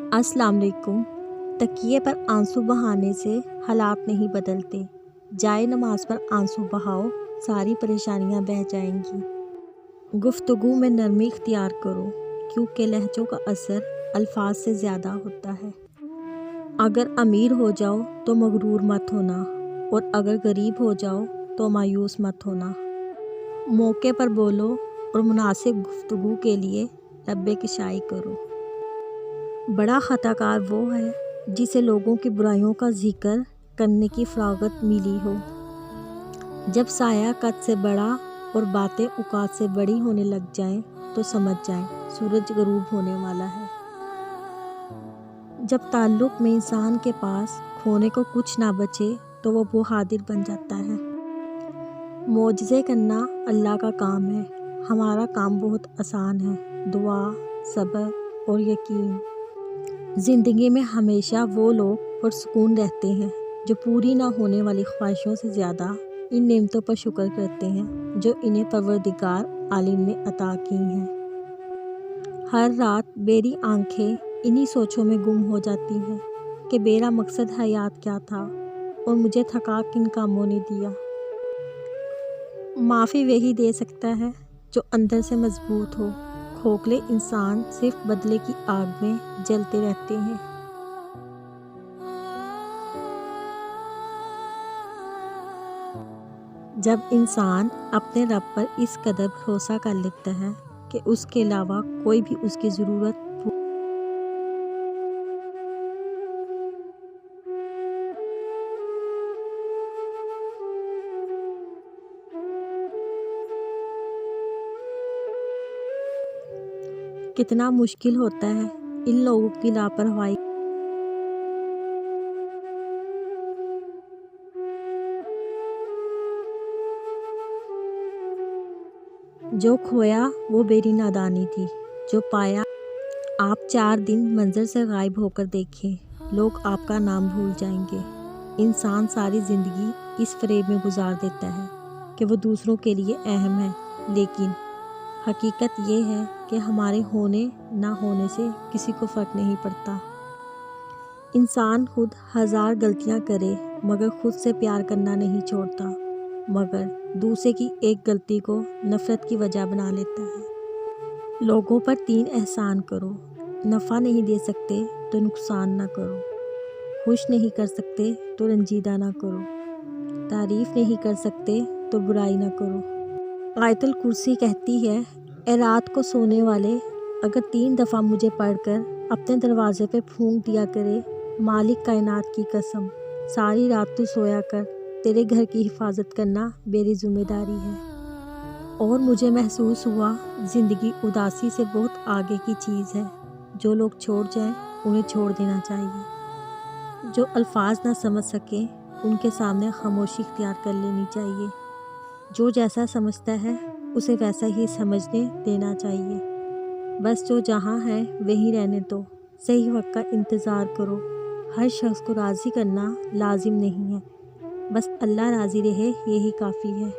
अस्सलाम वालेकुम। तकिए पर आंसू बहाने से हालात नहीं बदलते। जाए नमाज पर आंसू बहाओ, सारी परेशानियां बह जाएंगी। गुफ्तगू में नरमी इख्तियार करो, क्योंकि लहजों का असर अल्फाज से ज़्यादा होता है। अगर अमीर हो जाओ तो मगरूर मत होना, और अगर गरीब हो जाओ तो मायूस मत होना। मौके पर बोलो और मुनासिब गुफ्तगू के लिए लब्बे किशाई करो। बड़ा खताकार वो है जिसे लोगों की बुराइयों का जिक्र करने की फरागत मिली हो। जब साया कद से बड़ा और बातें औकात से बड़ी होने लग जाएं, तो समझ जाएं सूरज गरूब होने वाला है। जब ताल्लुक़ में इंसान के पास खोने को कुछ ना बचे, तो वो बहादिर बन जाता है। मोजज़े करना अल्लाह का काम है, हमारा काम बहुत आसान है। दुआ, सब्र और यकीन। ज़िंदगी में हमेशा वो लोग पुरसुकून रहते हैं जो पूरी ना होने वाली ख्वाहिशों से ज़्यादा इन नेमतों पर शुक्र करते हैं जो इन्हें परवरदिगार आलिम ने अता की हैं। हर रात मेरी आंखें इन्हीं सोचों में गुम हो जाती हैं कि मेरा मकसद हयात क्या था और मुझे थका किन कामों ने दिया। माफ़ी वही दे सकता है जो अंदर से मजबूत हो। खोखले इंसान सिर्फ बदले की आग में जलते रहते हैं। जब इंसान अपने रब पर इस कदर भरोसा कर लेता है कि उसके अलावा कोई भी उसकी ज़रूरत कितना मुश्किल होता है इन लोगों की लापरवाही। जो खोया वो मेरी नादानी थी, जो पाया आप 4 दिन मंजर से गायब होकर देखें, लोग आपका नाम भूल जाएंगे। इंसान सारी ज़िंदगी इस फ़रेब में गुजार देता है कि वो दूसरों के लिए अहम है, लेकिन हकीकत ये है कि हमारे होने ना होने से किसी को फ़र्क नहीं पड़ता। इंसान खुद 1000 गलतियां करे मगर खुद से प्यार करना नहीं छोड़ता, मगर दूसरे की एक गलती को नफ़रत की वजह बना लेता है। लोगों पर 3 एहसान करो। नफ़ा नहीं दे सकते तो नुकसान ना करो। खुश नहीं कर सकते तो रंजीदा ना करो। तारीफ़ नहीं कर सकते तो बुराई ना करो। आयतुल कुर्सी कहती है, ए रात को सोने वाले, अगर 3 दफ़ा मुझे पढ़कर अपने दरवाजे पे फूंक दिया करे, मालिक कायनात की कसम, सारी रात तू सोया कर, तेरे घर की हिफाजत करना मेरी ज़िम्मेदारी है। और मुझे महसूस हुआ ज़िंदगी उदासी से बहुत आगे की चीज़ है। जो लोग छोड़ जाएं उन्हें छोड़ देना चाहिए। जो अल्फाज ना समझ सके उनके सामने खामोशी इख्तियार कर लेनी चाहिए। जो जैसा समझता है उसे वैसा ही समझने देना चाहिए। बस जो जहाँ है वहीं रहने दो। सही वक्त का इंतज़ार करो। हर शख्स को राज़ी करना लाजिम नहीं है, बस अल्लाह राज़ी रहे यही काफ़ी है।